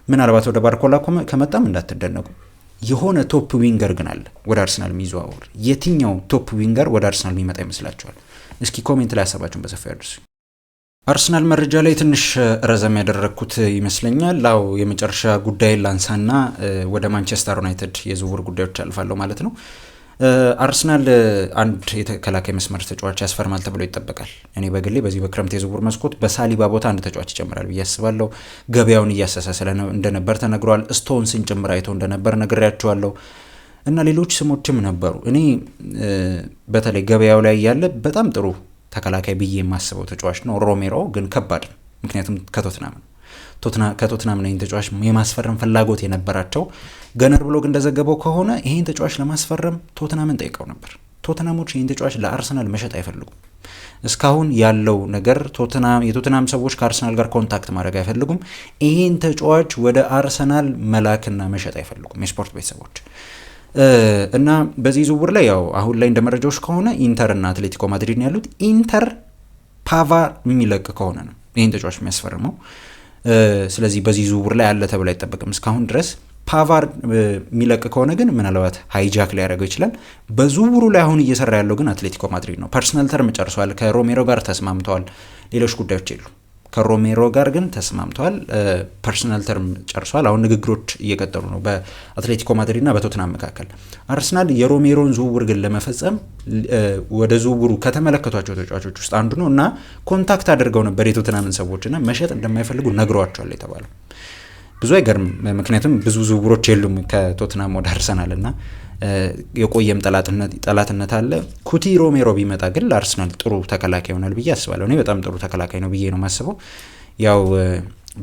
ምናልባት ወደ ባርኮላ ከመጣም እንዳትደነቁ። የሆነ ቶፕ ዊንገር ግን አለ ወደ አርሰናል የሚዘዋወር። የትኛው ቶፕ ዊንገር ወደ አርሰናል የሚመጣ ይመስላችኋል? እስኪ ኮሜንት ላይ ሀሳባችሁን በሰፊው ያድርሱ። አርሰናል መረጃ ላይ ትንሽ ረዘም ያደረግኩት ይመስለኛል። ላው የመጨረሻ ጉዳይ ላንሳና ወደ ማንቸስተር ዩናይትድ የዝውውር ጉዳዮች አልፋለሁ ማለት ነው። አርሰናል አንድ የተከላካይ መስመር ተጫዋች ያስፈርማል ተብሎ ይጠበቃል። እኔ በግሌ በዚህ በክረምት የዝውውር መስኮት በሳሊባ ቦታ አንድ ተጫዋች ይጨምራል ብዬ አስባለሁ። ገበያውን እያሳሰለ እንደነበር ተነግሯል። ስቶንስን ጭምር አይቶ እንደነበር ነግሬያቸዋለሁ እና ሌሎች ስሞችም ነበሩ። እኔ በተለይ ገበያው ላይ ያለ በጣም ጥሩ ተከላካይ ብዬ የማስበው ተጫዋች ነው ሮሜሮ። ግን ከባድ ነው፣ ምክንያቱም ከቶትናም ነው ይህን ተጫዋች የማስፈረም ፍላጎት የነበራቸው። ገነር ብሎግ እንደዘገበው ከሆነ ይህን ተጫዋች ለማስፈረም ቶትናምን ጠይቀው ነበር። ቶትናሞች ይህን ተጫዋች ለአርሰናል መሸጥ አይፈልጉም። እስካሁን ያለው ነገር የቶትናም ሰዎች ከአርሰናል ጋር ኮንታክት ማድረግ አይፈልጉም። ይህን ተጫዋች ወደ አርሰናል መላክና መሸጥ አይፈልጉም የስፖርት ቤተሰቦች እና በዚህ ዝውውር ላይ ያው አሁን ላይ እንደ መረጃዎች ከሆነ ኢንተር እና አትሌቲኮ ማድሪድ ነው ያሉት። ኢንተር ፓቫ የሚለቅ ከሆነ ነው ይህን ተጫዋች የሚያስፈርመው። ስለዚህ በዚህ ዝውውር ላይ አለ ተብሎ አይጠበቅም እስካሁን ድረስ። ፓቫር የሚለቅ ከሆነ ግን ምናልባት ሃይጃክ ሊያደርገው ይችላል። በዝውውሩ ላይ አሁን እየሰራ ያለው ግን አትሌቲኮ ማድሪድ ነው። ፐርሰናል ተርም ጨርሷል። ከሮሜሮ ጋር ተስማምተዋል። ሌሎች ጉዳዮች የሉ። ከሮሜሮ ጋር ግን ተስማምተዋል። ፐርሰናል ተርም ጨርሷል። አሁን ንግግሮች እየቀጠሉ ነው በአትሌቲኮ ማድሪድና በቶትናም መካከል። አርሰናል የሮሜሮን ዝውውር ግን ለመፈጸም ወደ ዝውውሩ ከተመለከቷቸው ተጫዋቾች ውስጥ አንዱ ነው እና ኮንታክት አድርገው ነበር የቶትናምን ሰዎችና መሸጥ እንደማይፈልጉ ነግሯቸዋል የተባለው። ብዙ አይገርምም፣ ምክንያቱም ብዙ ዝውውሮች የሉም ከቶትናም ወደ አርሰናል እና የቆየም ጠላትነት አለ። ኩቲ ሮሜሮ ቢመጣ ግን ለአርሰናል ጥሩ ተከላካይ ይሆናል ብዬ አስባለሁ። እኔ በጣም ጥሩ ተከላካይ ነው ብዬ ነው የማስበው። ያው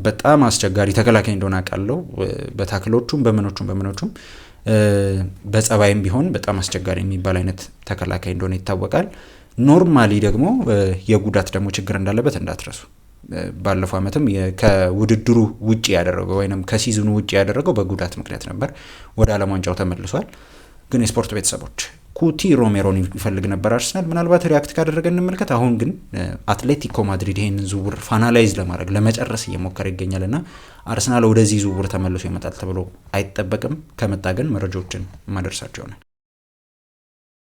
በጣም አስቸጋሪ ተከላካይ እንደሆነ አውቃለሁ። በታክሎቹም በምኖቹም በጸባይም ቢሆን በጣም አስቸጋሪ የሚባል አይነት ተከላካይ እንደሆነ ይታወቃል። ኖርማሊ ደግሞ የጉዳት ደግሞ ችግር እንዳለበት እንዳትረሱ። ባለፈው ዓመትም ከውድድሩ ውጪ ያደረገው ወይም ከሲዝኑ ውጪ ያደረገው በጉዳት ምክንያት ነበር። ወደ ዓለም ዋንጫው ተመልሷል። ግን የስፖርት ቤተሰቦች ኩቲ ሮሜሮን ይፈልግ ነበር አርሰናል። ምናልባት ሪያክት ካደረገ እንመልከት። አሁን ግን አትሌቲኮ ማድሪድ ይህንን ዝውውር ፋናላይዝ ለማድረግ ለመጨረስ እየሞከረ ይገኛል እና አርሰናል ወደዚህ ዝውውር ተመልሶ ይመጣል ተብሎ አይጠበቅም። ከመጣ ግን መረጃዎችን ማደርሳቸው ይሆናል።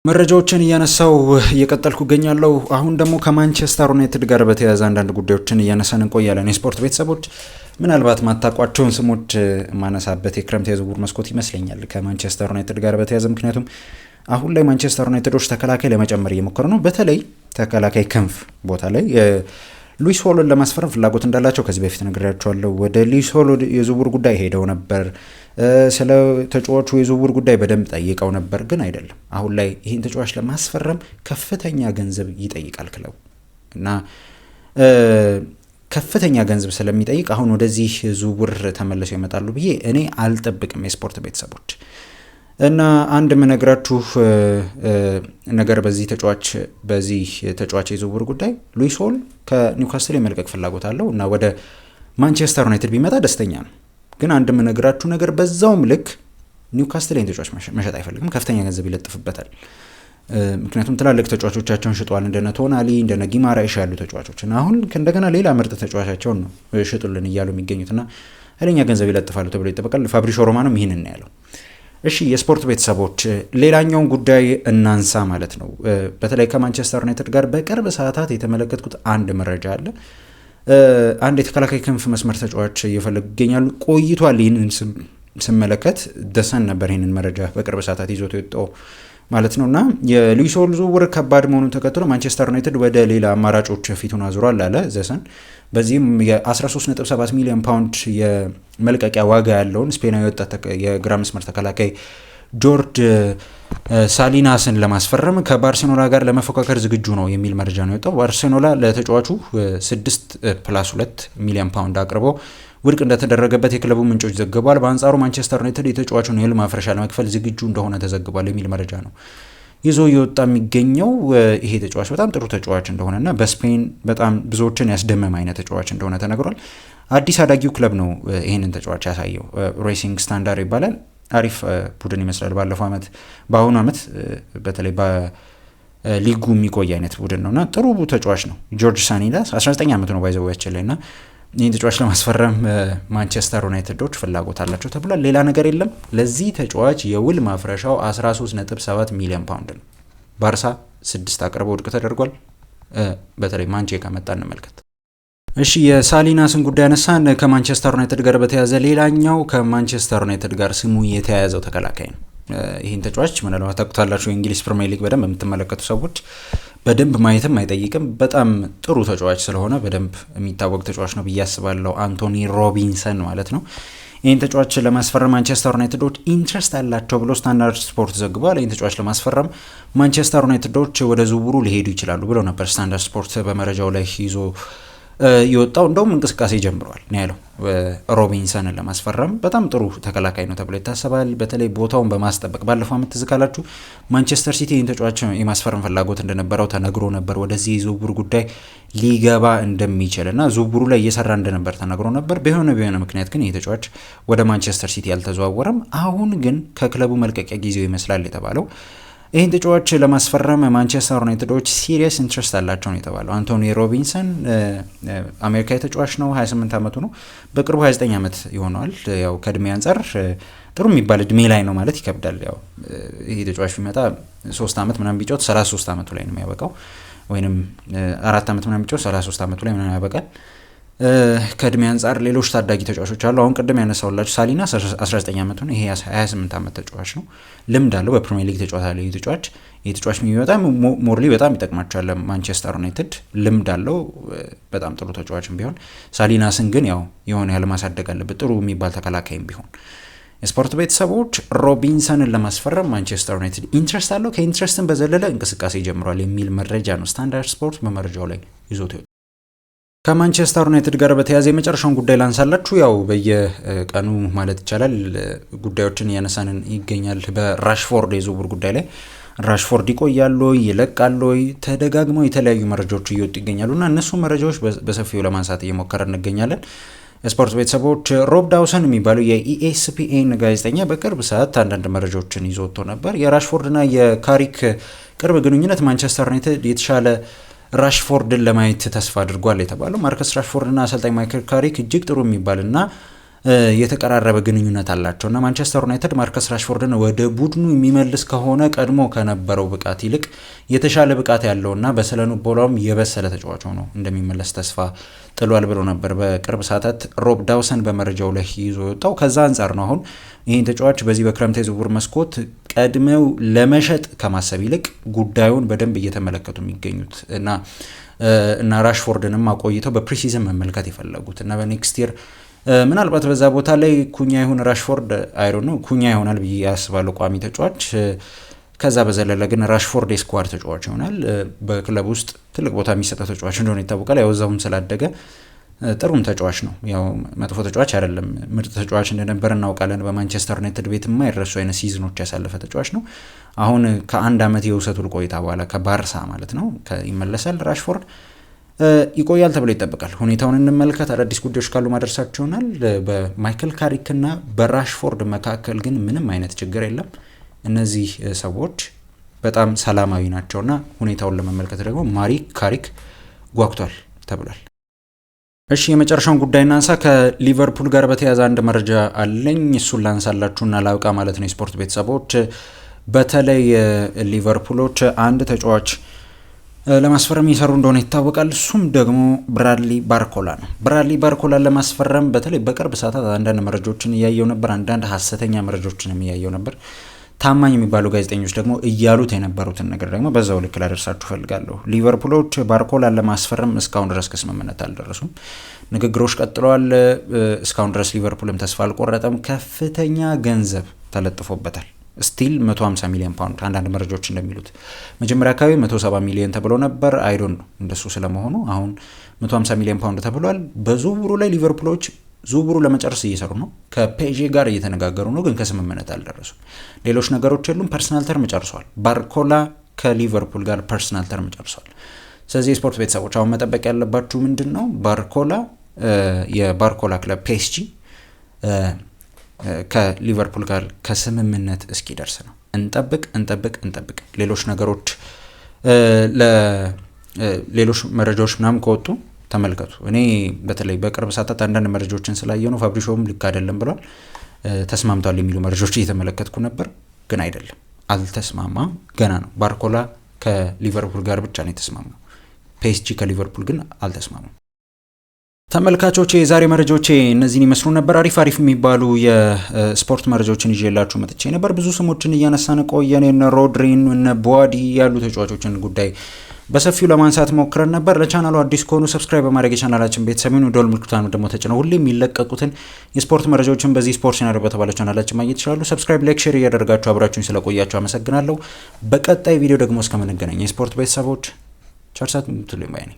መረጃዎችን እያነሳው እየቀጠልኩ እገኛለሁ። አሁን ደግሞ ከማንቸስተር ዩናይትድ ጋር በተያያዘ አንዳንድ ጉዳዮችን እያነሳን እንቆያለን። የስፖርት ቤተሰቦች ምናልባት ማታቋቸውን ስሞች ማነሳበት የክረምት የዝውውር መስኮት ይመስለኛል ከማንቸስተር ዩናይትድ ጋር በተያያዘ። ምክንያቱም አሁን ላይ ማንቸስተር ዩናይትዶች ተከላካይ ለመጨመር እየሞከሩ ነው። በተለይ ተከላካይ ክንፍ ቦታ ላይ ሉዊስ ሆልን ለማስፈረም ፍላጎት እንዳላቸው ከዚህ በፊት ነግሬያቸዋለሁ። ወደ ሉዊስ ሆል የዝውውር ጉዳይ ሄደው ነበር። ስለ ተጫዋቹ የዝውውር ጉዳይ በደንብ ጠይቀው ነበር፣ ግን አይደለም። አሁን ላይ ይህን ተጫዋች ለማስፈረም ከፍተኛ ገንዘብ ይጠይቃል ክለቡ እና ከፍተኛ ገንዘብ ስለሚጠይቅ አሁን ወደዚህ ዝውውር ተመልሰው ይመጣሉ ብዬ እኔ አልጠብቅም የስፖርት ቤተሰቦች። እና አንድ የምነግራችሁ ነገር በዚህ ተጫዋች የዝውውር ጉዳይ ሉዊስ ሆል ከኒውካስትል የመልቀቅ ፍላጎት አለው እና ወደ ማንቸስተር ዩናይትድ ቢመጣ ደስተኛ ነው። ግን አንድ የምነግራችሁ ነገር በዛውም ልክ ኒውካስትል ይህን ተጫዋች መሸጥ አይፈልግም፣ ከፍተኛ ገንዘብ ይለጥፍበታል። ምክንያቱም ትላልቅ ተጫዋቾቻቸውን ሽጧል፣ እንደነ ቶናሊ እንደነ ጊማራይሽ ያሉ ተጫዋቾች እና አሁን እንደገና ሌላ ምርጥ ተጫዋቻቸውን ነው ሽጡልን እያሉ የሚገኙትና ኃይለኛ ገንዘብ ይለጥፋሉ ተብሎ ይጠበቃል። ፋብሪሾ ሮማኖም ይህንን ያለው። እሺ የስፖርት ቤተሰቦች ሌላኛውን ጉዳይ እናንሳ ማለት ነው። በተለይ ከማንቸስተር ዩናይትድ ጋር በቅርብ ሰዓታት የተመለከትኩት አንድ መረጃ አለ። አንድ የተከላካይ ክንፍ መስመር ተጫዋች እየፈለጉ ይገኛሉ። ቆይቷል። ይህንን ስመለከት ደሰን ነበር ይህንን መረጃ በቅርብ ሰዓታት ይዞት የወጣው ማለት ነው እና የሉዊስ ሆል ዝውውር ከባድ መሆኑን ተከትሎ ማንቸስተር ዩናይትድ ወደ ሌላ አማራጮች ፊቱን አዙሯል አለ ዘሰን። በዚህም የ13.7 ሚሊዮን ፓውንድ የመልቀቂያ ዋጋ ያለውን ስፔናዊ ወጣት የግራ መስመር ተከላካይ ጆርጅ ሳሊናስን ለማስፈረም ከባርሴሎና ጋር ለመፎካከር ዝግጁ ነው የሚል መረጃ ነው የወጣው። ባርሴሎና ለተጫዋቹ 6+2 ሚሊዮን ፓውንድ አቅርቦ ውድቅ እንደተደረገበት የክለቡ ምንጮች ዘግቧል። በአንጻሩ ማንቸስተር ዩናይትድ የተጫዋቹን የውል ማፍረሻ ለመክፈል ዝግጁ እንደሆነ ተዘግቧል የሚል መረጃ ነው ይዞ እየወጣ የሚገኘው። ይሄ ተጫዋች በጣም ጥሩ ተጫዋች እንደሆነና በስፔን በጣም ብዙዎችን ያስደመመ አይነት ተጫዋች እንደሆነ ተነግሯል። አዲስ አዳጊው ክለብ ነው ይህንን ተጫዋች ያሳየው። ሬሲንግ ስታንዳርድ ይባላል። አሪፍ ቡድን ይመስላል። በአሁኑ ዓመት በተለይ በሊጉ የሚቆይ አይነት ቡድን ነውና ጥሩ ተጫዋች ነው። ጆርጅ ሳሊናስ 19 ዓመቱ ነው ባይዘው ላይ ና ይህን ተጫዋች ለማስፈረም ማንቸስተር ዩናይትዶች ፍላጎት አላቸው ተብሏል። ሌላ ነገር የለም። ለዚህ ተጫዋች የውል ማፍረሻው 13.7 ሚሊዮን ፓውንድ ነው። ባርሳ 6 አቅርቦ ውድቅ ተደርጓል። በተለይ ማንቼ ከመጣ እንመልከት። እሺ የሳሊናስን ጉዳይ ያነሳን። ከማንቸስተር ዩናይትድ ጋር በተያያዘ ሌላኛው ከማንቸስተር ዩናይትድ ጋር ስሙ የተያያዘው ተከላካይ ነው። ይህን ተጫዋች ምናልባት ታውቁታላችሁ። የእንግሊዝ ፕሪሚየር ሊግ በደንብ የምትመለከቱ ሰዎች በደንብ ማየትም አይጠይቅም። በጣም ጥሩ ተጫዋች ስለሆነ በደንብ የሚታወቅ ተጫዋች ነው ብዬ አስባለሁ። አንቶኒ ሮቢንሰን ማለት ነው። ይህን ተጫዋች ለማስፈረም ማንቸስተር ዩናይትዶች ኢንትረስት አላቸው ብሎ ስታንዳርድ ስፖርት ዘግቧል። ይህን ተጫዋች ለማስፈረም ማንቸስተር ዩናይትዶች ወደ ዝውውሩ ሊሄዱ ይችላሉ ብሎ ነበር ስታንዳርድ ስፖርት በመረጃው ላይ ይዞ የወጣው። እንደውም እንቅስቃሴ ጀምረዋል ነው ያለው። ሮቢንሰንን ለማስፈረም በጣም ጥሩ ተከላካይ ነው ተብሎ ይታሰባል። በተለይ ቦታውን በማስጠበቅ ባለፈው ዓመት ትዝ ካላችሁ ማንቸስተር ሲቲ ይህን ተጫዋች የማስፈረም ፍላጎት እንደነበረው ተነግሮ ነበር። ወደዚህ የዝውውር ጉዳይ ሊገባ እንደሚችል እና ዝውውሩ ላይ እየሰራ እንደነበር ተነግሮ ነበር። በሆነ ምክንያት ግን ይህ ተጫዋች ወደ ማንቸስተር ሲቲ አልተዘዋወረም። አሁን ግን ከክለቡ መልቀቂያ ጊዜው ይመስላል የተባለው ይህን ተጫዋች ለማስፈረም ማንቸስተር ዩናይትዶች ሲሪየስ ኢንትረስት አላቸው ነው የተባለው። አንቶኒ ሮቢንሰን አሜሪካዊ ተጫዋች ነው፣ 28 ዓመቱ ነው። በቅርቡ 29 ዓመት ይሆነዋል። ያው ከእድሜ አንጻር ጥሩ የሚባል እድሜ ላይ ነው ማለት ይከብዳል። ያው ይሄ ተጫዋች ቢመጣ 3 ዓመት ምናምን ቢጫወት 33 ዓመቱ ላይ ነው የሚያበቃው፣ ወይንም 4 ዓመት ምናምን ቢጫወት 33 ዓመቱ ላይ ምናምን ያበቃል። ከእድሜ አንጻር ሌሎች ታዳጊ ተጫዋቾች አሉ። አሁን ቅድም ያነሳውላችሁ ሳሊና 19 ዓመቱ ነው። ይሄ 28 ዓመት ተጫዋች ነው። ልምድ አለው። በፕሪሚየር ሊግ ተጫዋች አለ። ይህ ተጫዋች የሚመጣ ሞርሊ በጣም ይጠቅማቸዋል ማንቸስተር ዩናይትድ። ልምድ አለው። በጣም ጥሩ ተጫዋችም ቢሆን ሳሊናስን ግን ያው የሆነ ያለ ማሳደግ አለበት፣ ጥሩ የሚባል ተከላካይም ቢሆን። የስፖርት ቤተሰቦች ሮቢንሰንን ለማስፈረም ማንቸስተር ዩናይትድ ኢንትረስት አለው። ከኢንትረስትን በዘለለ እንቅስቃሴ ጀምሯል የሚል መረጃ ነው ስታንዳርድ ስፖርት በመረጃው ላይ ይዞት ይወጣል። ከማንቸስተር ዩናይትድ ጋር በተያያዘ የመጨረሻውን ጉዳይ ላንሳላችሁ። ያው በየቀኑ ማለት ይቻላል ጉዳዮችን እያነሳንን ይገኛል። በራሽፎርድ የዝውውር ጉዳይ ላይ ራሽፎርድ ይቆያል ወይ ይለቃል ወይ ተደጋግመው የተለያዩ መረጃዎች እየወጡ ይገኛሉ እና እነሱ መረጃዎች በሰፊው ለማንሳት እየሞከረ እንገኛለን። የስፖርት ቤተሰቦች ሮብ ዳውሰን የሚባለው የኢኤስፒኤን ጋዜጠኛ በቅርብ ሰዓት አንዳንድ መረጃዎችን ይዞ ወጥቶ ነበር። የራሽፎርድና የካሪክ ቅርብ ግንኙነት ማንቸስተር ዩናይትድ የተሻለ ራሽፎርድን ለማየት ተስፋ አድርጓል የተባለው ማርከስ ራሽፎርድና አሰልጣኝ ማይክል ካሪክ እጅግ ጥሩ የሚባልና የተቀራረበ ግንኙነት አላቸው እና ማንቸስተር ዩናይትድ ማርከስ ራሽፎርድን ወደ ቡድኑ የሚመልስ ከሆነ ቀድሞ ከነበረው ብቃት ይልቅ የተሻለ ብቃት ያለውና በስነ ልቦናውም የበሰለ ተጫዋች ሆኖ እንደሚመለስ ተስፋ ጥሏል ብሎ ነበር በቅርብ ሰዓታት ሮብ ዳውሰን በመረጃው ላይ ይዞ የወጣው። ከዛ አንጻር ነው አሁን ይህን ተጫዋች በዚህ በክረምት የዝውውር መስኮት ቀድመው ለመሸጥ ከማሰብ ይልቅ ጉዳዩን በደንብ እየተመለከቱ የሚገኙት እና ራሽፎርድንም አቆይተው በፕሪሲዝን መመልከት የፈለጉት እና በኔክስት ይር ምናልባት በዛ ቦታ ላይ ኩኛ ይሁን ራሽፎርድ አይሮ ነው ኩኛ ይሆናል ብዬ ያስባለሁ ቋሚ ተጫዋች። ከዛ በዘለለ ግን ራሽፎርድ የስኳድ ተጫዋች ይሆናል። በክለብ ውስጥ ትልቅ ቦታ የሚሰጠው ተጫዋች እንደሆነ ይታወቃል። ያው እዛውም ስላደገ ጥሩም ተጫዋች ነው። ያው መጥፎ ተጫዋች አይደለም፣ ምርጥ ተጫዋች እንደነበር እናውቃለን። በማንቸስተር ዩናይትድ ቤት የማይረሱ አይነት ሲዝኖች ያሳለፈ ተጫዋች ነው። አሁን ከአንድ ዓመት የውሰቱ ቆይታ በኋላ ከባርሳ ማለት ነው ይመለሳል። ራሽፎርድ ይቆያል ተብሎ ይጠበቃል። ሁኔታውን እንመልከት። አዳዲስ ጉዳዮች ካሉ ማድረሳቸው ይሆናል። በማይክል ካሪክና በራሽፎርድ መካከል ግን ምንም አይነት ችግር የለም። እነዚህ ሰዎች በጣም ሰላማዊ ናቸውና ሁኔታውን ለመመልከት ደግሞ ማሪክ ካሪክ ጓጉቷል ተብሏል። እሺ የመጨረሻውን ጉዳይ እናንሳ። ከሊቨርፑል ጋር በተያያዘ አንድ መረጃ አለኝ። እሱን ላንሳላችሁና ላውቃ ማለት ነው። የስፖርት ቤተሰቦች በተለይ ሊቨርፑሎች አንድ ተጫዋች ለማስፈረም እየሰሩ እንደሆነ ይታወቃል። እሱም ደግሞ ብራድሊ ባርኮላ ነው። ብራድሊ ባርኮላን ለማስፈረም በተለይ በቅርብ ሰዓታት አንዳንድ መረጃዎችን እያየው ነበር፣ አንዳንድ ሀሰተኛ መረጃዎችን እያየው ነበር። ታማኝ የሚባሉ ጋዜጠኞች ደግሞ እያሉት የነበሩትን ነገር ደግሞ በዛው ልክ ላደርሳችሁ ፈልጋለሁ። ሊቨርፑሎች ባርኮላን ለማስፈረም እስካሁን ድረስ ከስምምነት አልደረሱም። ንግግሮች ቀጥለዋል። እስካሁን ድረስ ሊቨርፑልም ተስፋ አልቆረጠም። ከፍተኛ ገንዘብ ተለጥፎበታል። ስቲል 150 ሚሊዮን ፓውንድ አንዳንድ መረጃዎች እንደሚሉት መጀመሪያ አካባቢ 170 ሚሊዮን ተብሎ ነበር። አይዶን ነው እንደሱ ስለመሆኑ አሁን 150 ሚሊዮን ፓውንድ ተብሏል። በዝውውሩ ላይ ሊቨርፑሎች ዝውውሩ ለመጨረስ እየሰሩ ነው። ከፔዤ ጋር እየተነጋገሩ ነው፣ ግን ከስምምነት አልደረሱም። ሌሎች ነገሮች የሉም። ፐርሰናል ተርም ጨርሷል። ባርኮላ ከሊቨርፑል ጋር ፐርሰናል ተርም ጨርሷል። ስለዚህ የስፖርት ቤተሰቦች አሁን መጠበቅ ያለባችሁ ምንድን ነው? ባርኮላ የባርኮላ ክለብ ፔስጂ ከሊቨርፑል ጋር ከስምምነት እስኪደርስ ነው። እንጠብቅ። ሌሎች ነገሮች ሌሎች መረጃዎች ምናምን ከወጡ ተመልከቱ። እኔ በተለይ በቅርብ ሰዓታት አንዳንድ መረጃዎችን ስላየ ነው። ፋብሪሾም ልክ አይደለም ብሏል። ተስማምቷል የሚሉ መረጃዎች እየተመለከትኩ ነበር፣ ግን አይደለም፣ አልተስማማም፣ ገና ነው። ባርኮላ ከሊቨርፑል ጋር ብቻ ነው የተስማማው። ፔስጂ ከሊቨርፑል ግን አልተስማማም። ተመልካቾቼ የዛሬ መረጃዎቼ እነዚህን ይመስሉ ነበር። አሪፍ የሚባሉ የስፖርት መረጃዎችን ይዤላችሁ መጥቼ ነበር። ብዙ ስሞችን እያነሳን ቆየን። እነ ሮድሪን እነ ቦዋዲ ያሉ ተጫዋቾችን ጉዳይ በሰፊው ለማንሳት ሞክረን ነበር። ለቻናሉ አዲስ ከሆኑ ሰብስክራይብ በማድረግ የቻናላችን ቤተሰብ ይሁኑ። ደወል ምልክቱን ደግሞ ተጭነው ሁሌ የሚለቀቁትን የስፖርት መረጃዎችን በዚህ ስፖርት ቻናል በተባለ ቻናላችን ማግኘት ይችላሉ። ሰብስክራይብ፣ ላይክ፣ ሼር እያደረጋችሁ አብራችሁን ስለቆያችሁ አመሰግናለሁ። በቀጣይ ቪዲዮ ደግሞ እስከምንገናኝ የስፖርት ቤተሰቦች ቸር ሰንብቱ።